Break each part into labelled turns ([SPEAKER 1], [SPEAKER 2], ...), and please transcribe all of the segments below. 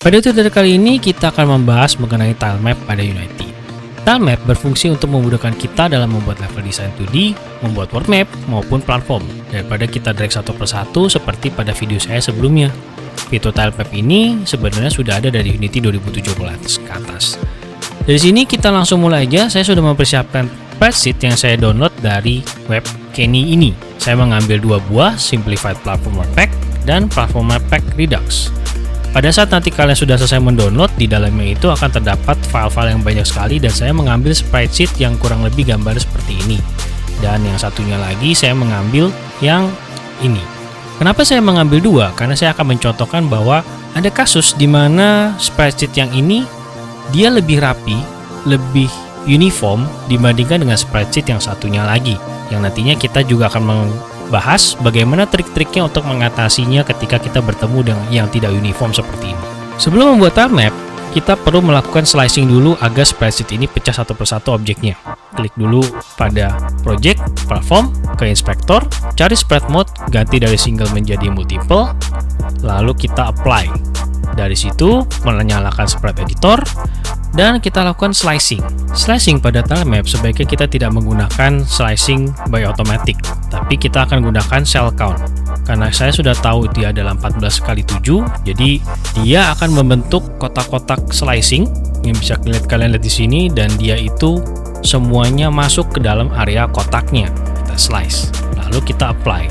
[SPEAKER 1] Pada tutorial kali ini kita akan membahas mengenai tile map pada Unity. Tile map berfungsi untuk memudahkan kita dalam membuat level design 2D, membuat world map, maupun platform, daripada kita drag satu persatu seperti pada video saya sebelumnya. Fitur tile map ini sebenarnya sudah ada dari Unity 2017 ke atas. Dari sini kita langsung mulai aja. Saya sudah mempersiapkan spreadsheet yang saya download dari web Kenny ini. Saya mengambil dua buah Simplified Platformer Pack dan Platformer Pack Redux. Pada saat nanti kalian sudah selesai mendownload, di dalamnya itu akan terdapat file-file yang banyak sekali, dan saya mengambil spreadsheet yang kurang lebih gambar seperti ini. Dan yang satunya lagi saya mengambil yang ini. Kenapa saya mengambil dua? Karena saya akan mencontohkan bahwa ada kasus di mana spreadsheet yang ini dia lebih rapi, lebih uniform dibandingkan dengan spreadsheet yang satunya lagi. Yang nantinya kita juga akan bahas bagaimana trik-triknya untuk mengatasinya ketika kita bertemu dengan yang tidak uniform seperti ini. Sebelum membuat tile map, kita perlu melakukan slicing dulu agar spreadsheet ini pecah satu persatu objeknya. Klik dulu pada project, platform, ke inspektor, cari spread mode, ganti dari single menjadi multiple, lalu kita apply. Dari situ menyalakan spread editor dan kita lakukan slicing. Slicing pada tile map sebaiknya kita tidak menggunakan slicing by automatic, tapi kita akan gunakan cell count. Karena saya sudah tahu dia adalah 14 kali 7, jadi dia akan membentuk kotak-kotak slicing yang bisa kalian lihat di sini, dan dia itu semuanya masuk ke dalam area kotaknya. Kita slice, lalu kita apply.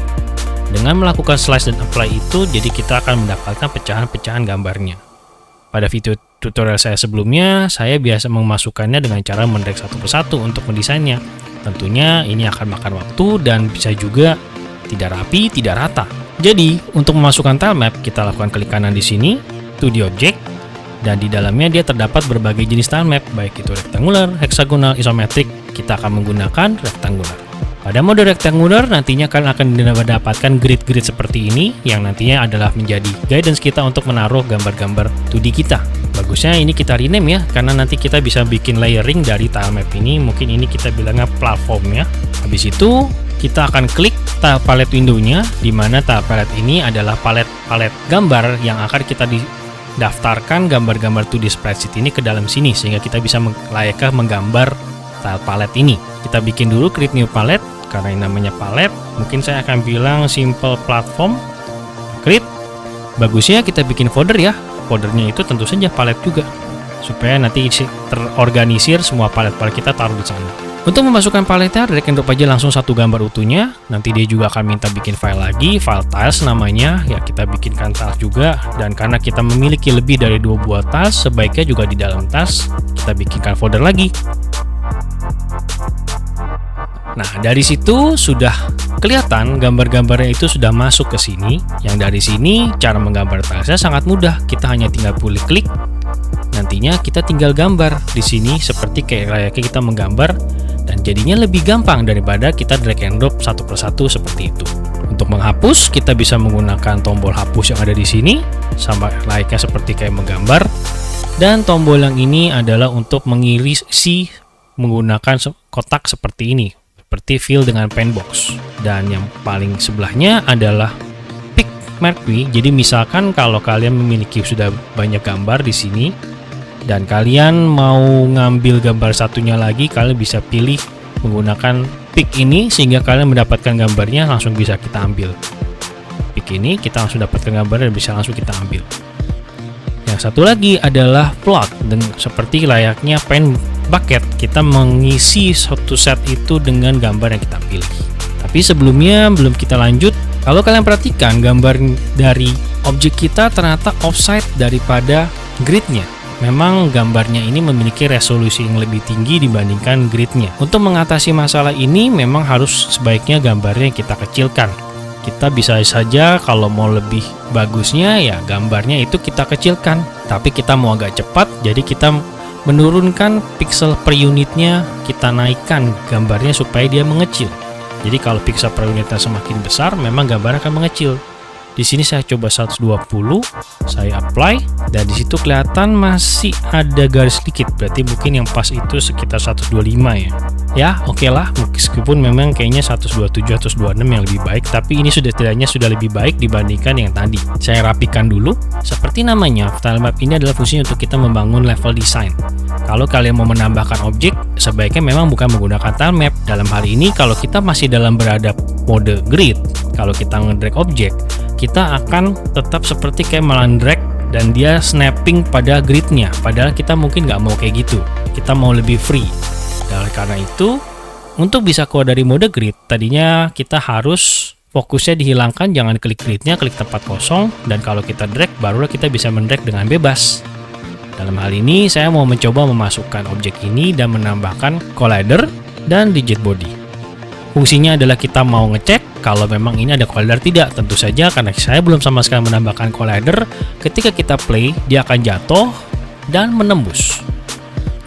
[SPEAKER 1] Dengan melakukan slice dan apply itu, jadi kita akan mendapatkan pecahan-pecahan gambarnya. Pada video tutorial saya sebelumnya, saya biasa memasukkannya dengan cara mendrag satu persatu untuk mendesainnya. Tentunya ini akan makan waktu dan bisa juga tidak rapi, tidak rata. Jadi, untuk memasukkan tile map, kita lakukan klik kanan di sini, 2D object, dan di dalamnya dia terdapat berbagai jenis tile map, baik itu rectangular, hexagonal, isometric. Kita akan menggunakan rectangular. Pada mode rectangular, nantinya kalian akan mendapatkan grid-grid seperti ini, yang nantinya adalah menjadi guidance kita untuk menaruh gambar-gambar 2D kita. Bagusnya ini kita rename ya, karena nanti kita bisa bikin layering dari tile map ini. Mungkin ini kita bilangnya platform ya. Habis itu, kita akan klik tile palette window-nya, di mana tile palette ini adalah palet gambar yang akan kita daftarkan gambar-gambar 2D spreadsheet ini ke dalam sini, sehingga kita bisa layaknya menggambar tile palette ini. Kita bikin dulu create new palette, karena ini namanya palette. Mungkin saya akan bilang simple platform. Create. Bagusnya kita bikin folder ya. Foldernya itu tentu saja palette juga, supaya nanti terorganisir semua palet-palet kita taruh di sana. Untuk memasukkan paletnya, drag and drop aja langsung satu gambar utuhnya. Nanti dia juga akan minta bikin file lagi, file tiles namanya. Ya, kita bikinkan tiles juga. Dan karena kita memiliki lebih dari 2 buah tiles, sebaiknya juga di dalam tiles kita bikinkan folder lagi. Nah, dari situ sudah kelihatan gambar-gambarnya itu sudah masuk ke sini. Yang dari sini cara menggambar tilesnya sangat mudah. Kita hanya tinggal pilih klik. Nantinya kita tinggal gambar di sini seperti layaknya kita menggambar, dan jadinya lebih gampang daripada kita drag and drop satu persatu seperti itu. Untuk menghapus, kita bisa menggunakan tombol hapus yang ada di sini, sama layaknya seperti kayak menggambar. Dan tombol yang ini adalah untuk mengisi menggunakan kotak seperti ini, seperti fill dengan pen box. Dan yang paling sebelahnya adalah pick mercury. Jadi misalkan kalau kalian memiliki sudah banyak gambar di sini dan kalian mau ngambil gambar satunya lagi, kalian bisa pilih menggunakan pick ini, sehingga kalian mendapatkan gambarnya langsung bisa kita ambil. Pick ini kita langsung dapatkan gambarnya dan bisa langsung kita ambil. Yang satu lagi adalah plot, dan seperti layaknya pen bucket, kita mengisi satu set itu dengan gambar yang kita pilih. Tapi sebelumnya, belum kita lanjut, kalau kalian perhatikan gambar dari objek kita ternyata offside daripada gridnya. Memang gambarnya ini memiliki resolusi yang lebih tinggi dibandingkan gridnya. Untuk mengatasi masalah ini, memang harus sebaiknya gambarnya kita kecilkan. Kita bisa saja kalau mau lebih bagusnya ya gambarnya itu kita kecilkan. Tapi kita mau agak cepat, jadi kita menurunkan pixel per unitnya, kita naikkan gambarnya supaya dia mengecil. Jadi kalau pixel per unitnya semakin besar, memang gambar akan mengecil. Di sini saya coba 120, saya apply, dan di situ kelihatan masih ada garis sedikit. Berarti mungkin yang pas itu sekitar 125 ya. Ya, oke lah, meskipun memang kayaknya 127 atau 126 yang lebih baik, tapi ini setidaknya sudah lebih baik dibandingkan yang tadi. Saya rapikan dulu. Seperti namanya, tilemap ini adalah fungsinya untuk kita membangun level design. Kalau kalian mau menambahkan objek, sebaiknya memang bukan menggunakan tilemap. Dalam hal ini, kalau kita masih dalam berada mode grid, kalau kita nge-drag objek, kita akan tetap seperti kayak melandrag dan dia snapping pada gridnya. Padahal kita mungkin nggak mau kayak gitu. Kita mau lebih free. Dan karena itu, untuk bisa keluar dari mode grid, tadinya kita harus fokusnya dihilangkan, jangan klik gridnya, klik tempat kosong, dan kalau kita drag, barulah kita bisa mendrag dengan bebas. Dalam hal ini, saya mau mencoba memasukkan objek ini dan menambahkan collider dan rigid body. Fungsinya adalah kita mau ngecek kalau memang ini ada collider tidak. Tentu saja karena saya belum sama sekali menambahkan collider, ketika kita play, dia akan jatuh dan menembus.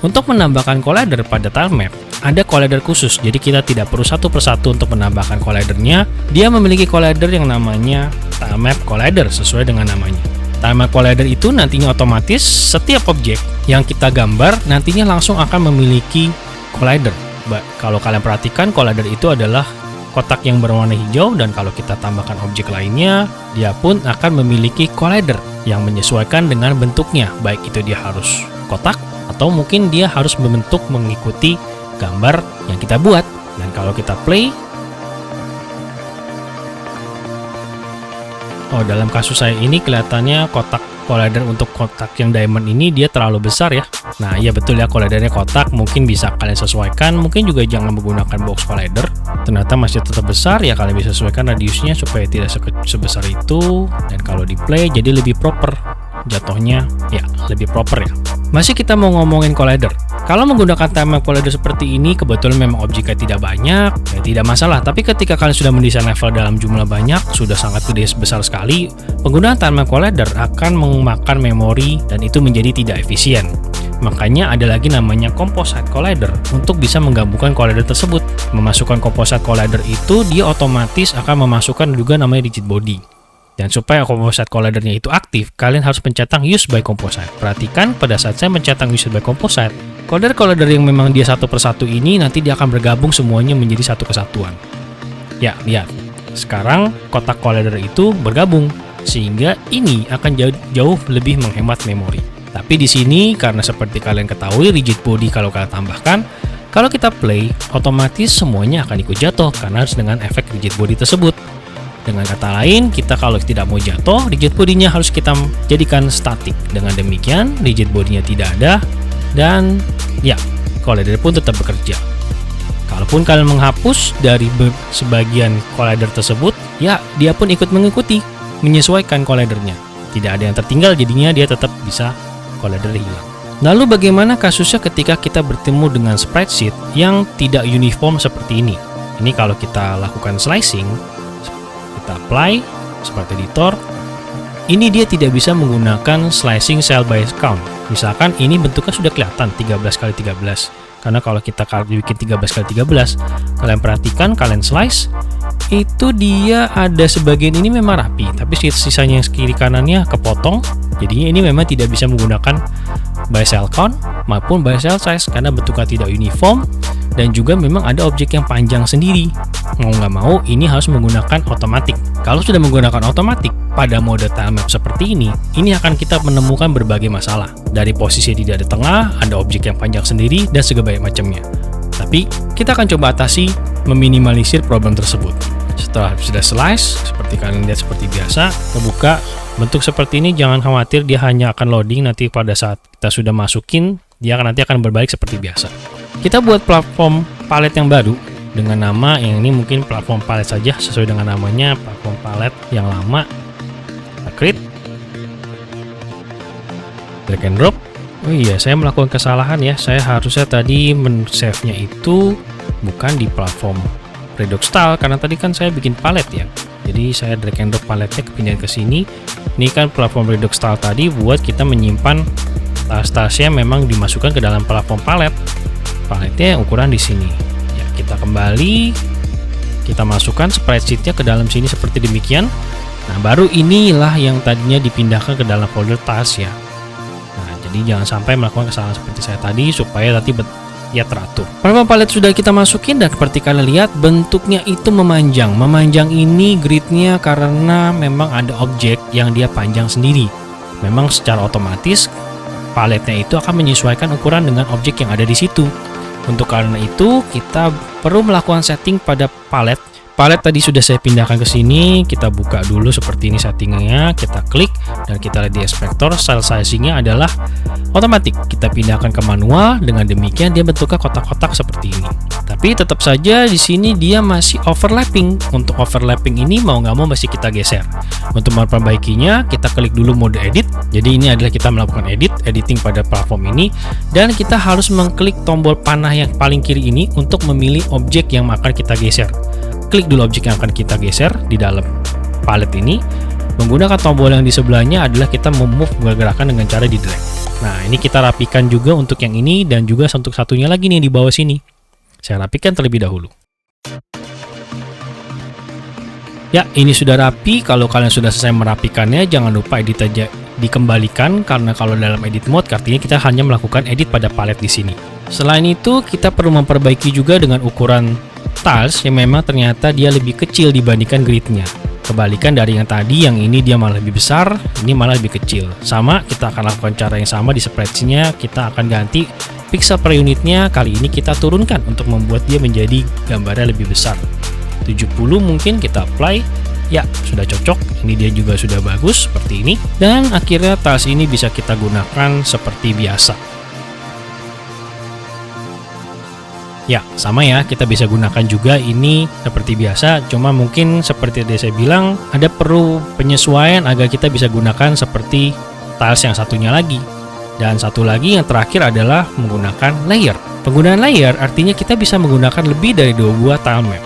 [SPEAKER 1] Untuk menambahkan collider pada tilemap, ada collider khusus, jadi kita tidak perlu satu persatu untuk menambahkan collidernya. Dia memiliki collider yang namanya tilemap collider sesuai dengan namanya. Tilemap collider itu nantinya otomatis setiap objek yang kita gambar nantinya langsung akan memiliki collider. Kalau kalian perhatikan, collider itu adalah kotak yang berwarna hijau, dan kalau kita tambahkan objek lainnya, dia pun akan memiliki collider yang menyesuaikan dengan bentuknya, baik itu dia harus kotak atau mungkin dia harus membentuk mengikuti gambar yang kita buat. Dan kalau kita play, dalam kasus saya ini kelihatannya kotak collider untuk kotak yang diamond ini dia terlalu besar ya. Nah iya betul ya, collidernya kotak, mungkin bisa kalian sesuaikan, mungkin juga jangan menggunakan box collider. Ternyata masih tetap besar ya, kalian bisa sesuaikan radiusnya supaya tidak sebesar itu, dan kalau di play jadi lebih proper jatuhnya, ya lebih proper ya. Masih kita mau ngomongin collider. Kalau menggunakan tilemap collider seperti ini, kebetulan memang objeknya tidak banyak, ya tidak masalah. Tapi ketika kalian sudah mendesain level dalam jumlah banyak, sudah sangat gede besar sekali, penggunaan tilemap collider akan memakan memori dan itu menjadi tidak efisien. Makanya ada lagi namanya composite collider untuk bisa menggabungkan collider tersebut. Memasukkan composite collider itu dia otomatis akan memasukkan juga namanya rigid body. Dan supaya composite collidernya itu aktif, kalian harus mencentang use by composite. Perhatikan pada saat saya mencentang use by composite, collider yang memang dia satu persatu ini nanti dia akan bergabung semuanya menjadi satu kesatuan. Ya, lihat. Sekarang kotak collider itu bergabung sehingga ini akan jauh lebih menghemat memori. Tapi di sini karena seperti kalian ketahui rigid body kalau kalian tambahkan, kalau kita play otomatis semuanya akan ikut jatuh karena harus dengan efek rigid body tersebut. Dengan kata lain, kita kalau tidak mau jatuh, rigid body-nya harus kita jadikan statik. Dengan demikian, rigid body-nya tidak ada, dan ya, collider pun tetap bekerja. Kalaupun kalian menghapus dari sebagian collider tersebut, ya, dia pun ikut mengikuti, menyesuaikan collider-nya. Tidak ada yang tertinggal, jadinya dia tetap bisa collider hilang. Lalu bagaimana kasusnya ketika kita bertemu dengan spreadsheet yang tidak uniform seperti ini? Ini kalau kita lakukan slicing, kita apply seperti editor, ini dia tidak bisa menggunakan slicing cell by count. Misalkan ini bentuknya sudah kelihatan 13x13, karena kalau kita bikin 13x13, kalian perhatikan, kalian slice, itu dia ada sebagian ini memang rapi, tapi sisanya yang kiri kanannya kepotong, jadinya ini memang tidak bisa menggunakan by cell count maupun by cell size karena bentuknya tidak uniform, dan juga memang ada objek yang panjang sendiri. Mau nggak mau ini harus menggunakan otomatik. Kalau sudah menggunakan otomatik pada mode tilemap seperti ini akan kita menemukan berbagai masalah. Dari posisi tidak di tengah, ada objek yang panjang sendiri, dan segala macamnya. Tapi kita akan coba atasi meminimalisir problem tersebut. Setelah sudah slice, seperti kalian lihat seperti biasa, kebuka bentuk seperti ini, jangan khawatir dia hanya akan loading, nanti pada saat kita sudah masukin, dia nanti akan berbalik seperti biasa. Kita buat platform palet yang baru dengan nama yang ini mungkin platform palet saja sesuai dengan namanya, platform palet yang lama. Kita create, drag and drop. Oh iya, saya melakukan kesalahan ya, saya harusnya tadi men-save-nya itu bukan di platform Redux Style, karena tadi kan saya bikin palet ya. Jadi saya drag and drop paletnya kepindahan ke sini. Ini kan platform Redux Style tadi buat kita menyimpan tas-tasnya memang dimasukkan ke dalam platform palet. Paletnya ukuran di sini. Ya, kita kembali, kita masukkan spreadsheet-nya ke dalam sini seperti demikian. Nah, baru inilah yang tadinya dipindahkan ke dalam folder tas ya. Nah, jadi jangan sampai melakukan kesalahan seperti saya tadi, supaya nanti ya teratur. Platform palet sudah kita masukin dan seperti kalian lihat bentuknya itu memanjang. Memanjang ini gridnya karena memang ada objek yang dia panjang sendiri. Memang secara otomatis paletnya itu akan menyesuaikan ukuran dengan objek yang ada di situ. Untuk karena itu kita perlu melakukan setting pada palet. Palet tadi sudah saya pindahkan ke sini, kita buka dulu seperti ini settingnya, kita klik dan kita lihat di inspektor style sizingnya adalah otomatis. Kita pindahkan ke manual, dengan demikian dia bentuknya kotak-kotak seperti ini. Tapi tetap saja di sini dia masih overlapping. Untuk overlapping ini mau nggak mau masih kita geser. Untuk memperbaikinya kita klik dulu mode edit. Jadi ini adalah kita melakukan editing pada platform ini dan kita harus mengklik tombol panah yang paling kiri ini untuk memilih objek yang akan kita geser. Klik dulu objek yang akan kita geser di dalam palet ini. Menggunakan tombol yang di sebelahnya adalah kita memove gerakan dengan cara di drag. Nah, ini kita rapikan juga untuk yang ini dan juga untuk satunya lagi nih di bawah sini. Saya rapikan terlebih dahulu. Ya, ini sudah rapi. Kalau kalian sudah selesai merapikannya, jangan lupa edit aja dikembalikan karena kalau dalam edit mode artinya kita hanya melakukan edit pada palet di sini. Selain itu, kita perlu memperbaiki juga dengan ukuran tiles yang memang ternyata dia lebih kecil dibandingkan gridnya. Kebalikan dari yang tadi, yang ini dia malah lebih besar, ini malah lebih kecil. Sama, kita akan lakukan cara yang sama di spreadsheet-nya. Kita akan ganti pixel per unitnya. Kali ini kita turunkan untuk membuat dia menjadi gambarnya lebih besar. 70 mungkin kita apply. Ya, sudah cocok. Ini dia juga sudah bagus seperti ini. Dan akhirnya tiles ini bisa kita gunakan seperti biasa. Ya, sama ya, kita bisa gunakan juga ini seperti biasa, cuma mungkin seperti yang saya bilang, ada perlu penyesuaian agar kita bisa gunakan seperti tiles yang satunya lagi. Dan satu lagi yang terakhir adalah menggunakan layer. Penggunaan layer artinya kita bisa menggunakan lebih dari 2 buah tile map.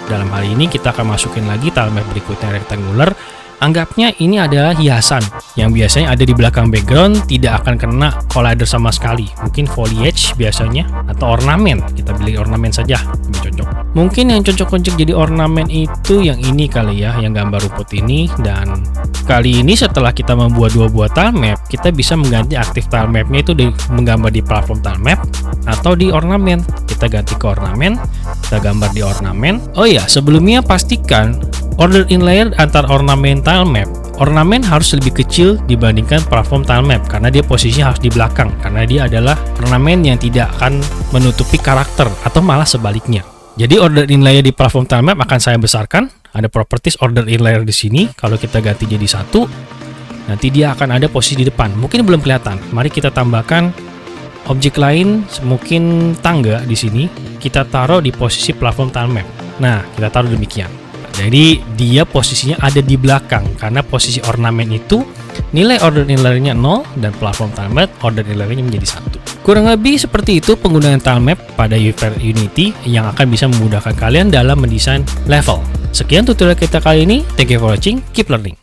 [SPEAKER 1] Dalam hal ini kita akan masukin lagi tile map berikutnya rectangular. Anggapnya ini adalah hiasan yang biasanya ada di belakang background, tidak akan kena collider sama sekali. Mungkin foliage biasanya atau ornamen. Kita pilih ornamen saja, lebih cocok. Mungkin yang cocok untuk jadi ornamen itu yang ini kali ya, yang gambar rumput ini. Dan kali ini setelah kita membuat 2 buah tile map, kita bisa mengganti aktif tile mapnya itu menggambar di platform tile map atau di ornamen. Kita ganti ke ornamen, kita gambar di ornamen. Oh ya, sebelumnya pastikan order in layer antar ornamen tile map. Ornamen harus lebih kecil dibandingkan platform tile map karena dia posisinya harus di belakang, karena dia adalah ornamen yang tidak akan menutupi karakter atau malah sebaliknya. Jadi order in layer di platform tile map akan saya besarkan. Ada properties order in layer di sini. Kalau kita ganti jadi 1, nanti dia akan ada posisi di depan. Mungkin belum kelihatan. Mari kita tambahkan objek lain, mungkin tangga di sini. Kita taruh di posisi platform tile map. Nah, kita taruh demikian. Jadi dia posisinya ada di belakang karena posisi ornamen itu nilai order in layer-nya 0 dan platform tile map order in layer-nya menjadi 1. Kurang lebih seperti itu penggunaan tile map pada Unity yang akan bisa memudahkan kalian dalam mendesain level. Sekian tutorial kita kali ini. Thank you for watching. Keep learning.